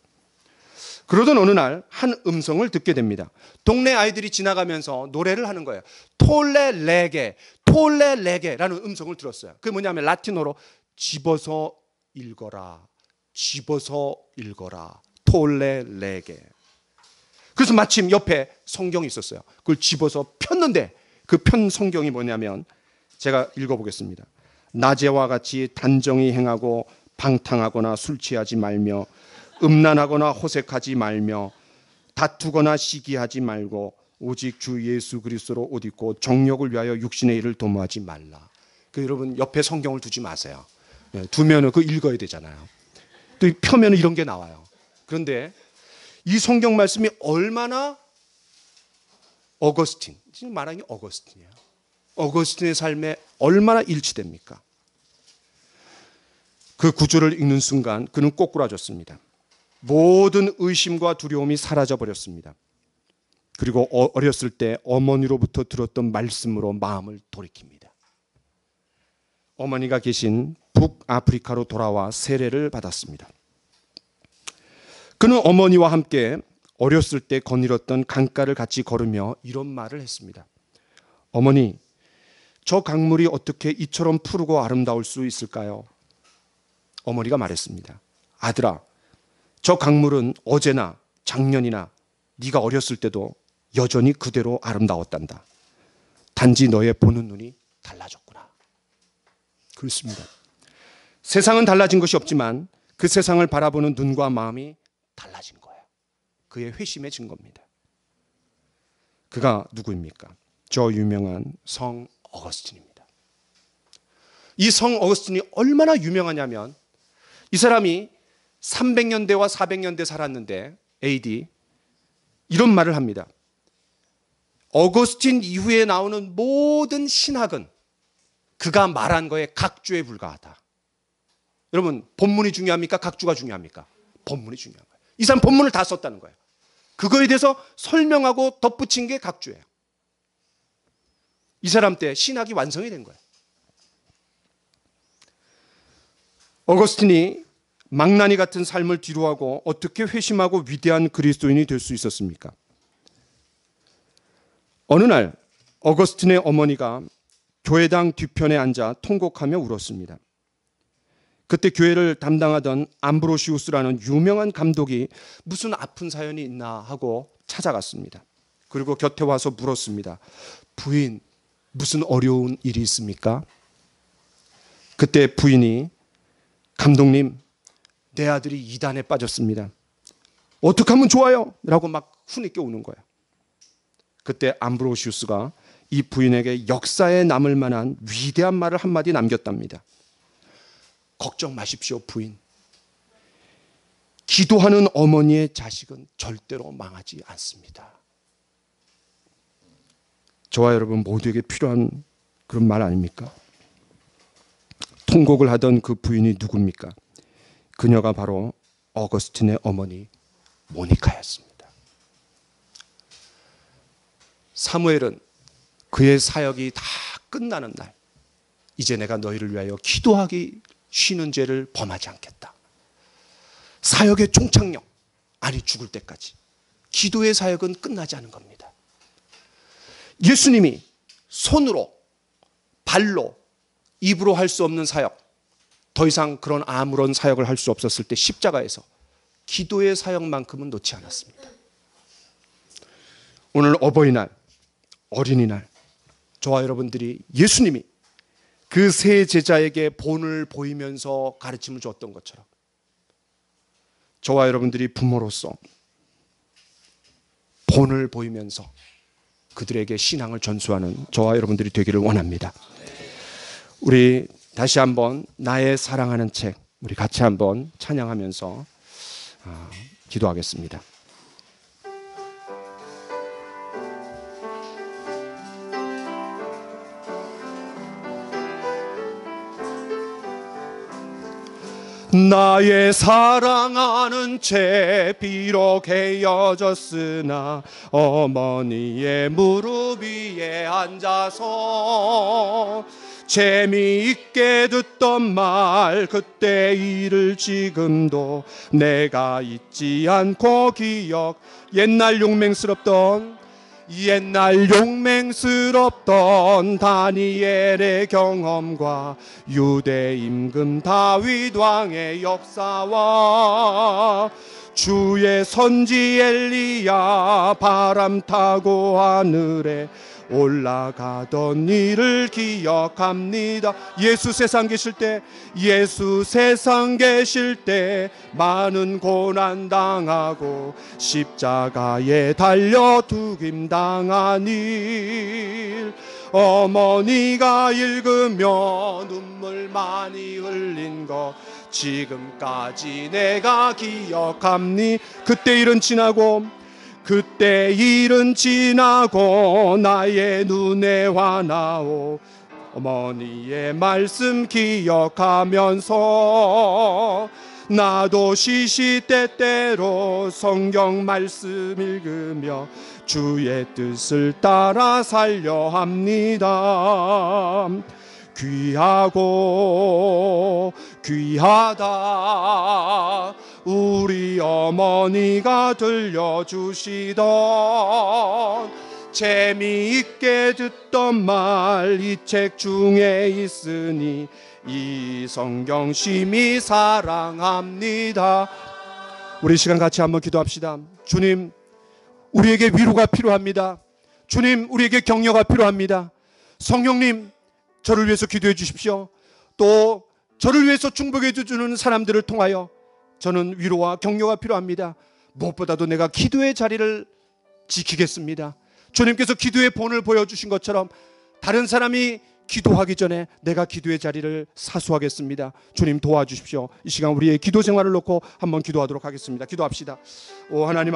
그러던 어느 날 한 음성을 듣게 됩니다. 동네 아이들이 지나가면서 노래를 하는 거예요. 톨레 레게, 톨레 레게라는 음성을 들었어요. 그게 뭐냐면 라틴어로 집어서 읽어라, 집어서 읽어라, 톨레 레게. 그래서 마침 옆에 성경이 있었어요. 그걸 집어서 폈는데 그 편 성경이 뭐냐면 제가 읽어보겠습니다. 낮에와 같이 단정히 행하고 방탕하거나 술 취하지 말며 음란하거나 호색하지 말며 다투거나 시기하지 말고 오직 주 예수 그리스도로 옷 입고 정욕을 위하여 육신의 일을 도모하지 말라. 여러분 옆에 성경을 두지 마세요. 두면은 그거 읽어야 되잖아요. 또 펴면은 이런 게 나와요. 그런데 이 성경 말씀이 얼마나 어거스틴, 지금 말하는 게 어거스틴이에요. 어거스틴의 삶에 얼마나 일치됩니까? 그 구절을 읽는 순간 그는 꼬꾸라졌습니다. 모든 의심과 두려움이 사라져 버렸습니다. 그리고 어렸을 때 어머니로부터 들었던 말씀으로 마음을 돌이킵니다. 어머니가 계신 북아프리카로 돌아와 세례를 받았습니다. 그는 어머니와 함께 어렸을 때 거닐었던 강가를 같이 걸으며 이런 말을 했습니다. 어머니, 저 강물이 어떻게 이처럼 푸르고 아름다울 수 있을까요? 어머니가 말했습니다. 아들아, 저 강물은 어제나 작년이나 네가 어렸을 때도 여전히 그대로 아름다웠단다. 단지 너의 보는 눈이 달라졌구나. 그렇습니다. 세상은 달라진 것이 없지만 그 세상을 바라보는 눈과 마음이 달라진 거예요. 그의 회심의 증거입니다. 그가 누구입니까? 저 유명한 성 어거스틴입니다. 이 성 어거스틴이 얼마나 유명하냐면 이 사람이 300년대와 400년대 살았는데 AD 이런 말을 합니다. 어거스틴 이후에 나오는 모든 신학은 그가 말한 거에 각주에 불과하다. 여러분, 본문이 중요합니까? 각주가 중요합니까? 본문이 중요한 거예요. 이 사람 본문을 다 썼다는 거예요. 그거에 대해서 설명하고 덧붙인 게 각주예요. 이 사람 때 신학이 완성이 된 거예요. 어거스틴이 망나니 같은 삶을 뒤로하고 어떻게 회심하고 위대한 그리스도인이 될 수 있었습니까? 어느 날 어거스틴의 어머니가 교회당 뒤편에 앉아 통곡하며 울었습니다. 그때 교회를 담당하던 암브로시우스라는 유명한 감독이 무슨 아픈 사연이 있나 하고 찾아갔습니다. 그리고 곁에 와서 물었습니다. 부인, 무슨 어려운 일이 있습니까? 그때 부인이 감독님, 내 아들이 이단에 빠졌습니다. 어떻게 하면 좋아요? 라고 막 후니껴 우는 거예요. 그때 암브로시우스가 이 부인에게 역사에 남을 만한 위대한 말을 한마디 남겼답니다. 걱정 마십시오, 부인. 기도하는 어머니의 자식은 절대로 망하지 않습니다. 저와 여러분 모두에게 필요한 그런 말 아닙니까? 통곡을 하던 그 부인이 누굽니까? 그녀가 바로 어거스틴의 어머니 모니카였습니다. 사무엘은 그의 사역이 다 끝나는 날, 이제 내가 너희를 위하여 기도하기 쉬는 죄를 범하지 않겠다. 사역의 종착역, 아니 죽을 때까지 기도의 사역은 끝나지 않은 겁니다. 예수님이 손으로, 발로, 입으로 할 수 없는 사역, 더 이상 그런 아무런 사역을 할 수 없었을 때 십자가에서 기도의 사역만큼은 놓지 않았습니다. 오늘 어버이날, 어린이날, 저와 여러분들이 예수님이 그 세 제자에게 본을 보이면서 가르침을 줬던 것처럼 저와 여러분들이 부모로서 본을 보이면서 그들에게 신앙을 전수하는 저와 여러분들이 되기를 원합니다. 우리 다시 한번 나의 사랑하는 책, 우리 같이 한번 찬양하면서 기도하겠습니다. 나의 사랑하는 채 비록 헤어졌으나 어머니의 무릎 위에 앉아서 재미있게 듣던 말 그때 일을 지금도 내가 잊지 않고 기억 옛날 용맹스럽던 다니엘의 경험과 유대 임금 다윗 왕의 역사와 주의 선지 엘리야 바람 타고 하늘에 올라가던 일을 기억합니다. 예수 세상 계실 때 많은 고난 당하고 십자가에 달려 죽임 당한 일, 어머니가 읽으며 눈물 많이 흘린 것 지금까지 내가 기억합니. 그때 일은 지나고 나의 눈에 화나오 어머니의 말씀 기억하면서 나도 시시때때로 성경 말씀 읽으며 주의 뜻을 따라 살려 합니다. 귀하고 귀하다 우리 어머니가 들려주시던 재미있게 듣던 말 이 책 중에 있으니 이 성경 심히 사랑합니다. 우리 시간 같이 한번 기도합시다. 주님, 우리에게 위로가 필요합니다. 주님, 우리에게 격려가 필요합니다. 성령님, 저를 위해서 기도해 주십시오. 또 저를 위해서 중보해 주는 사람들을 통하여 저는 위로와 격려가 필요합니다. 무엇보다도 내가 기도의 자리를 지키겠습니다. 주님께서 기도의 본을 보여주신 것처럼 다른 사람이 기도하기 전에 내가 기도의 자리를 사수하겠습니다. 주님 도와주십시오. 이 시간 우리의 기도 생활을 놓고 한번 기도하도록 하겠습니다. 기도합시다. 오 하나님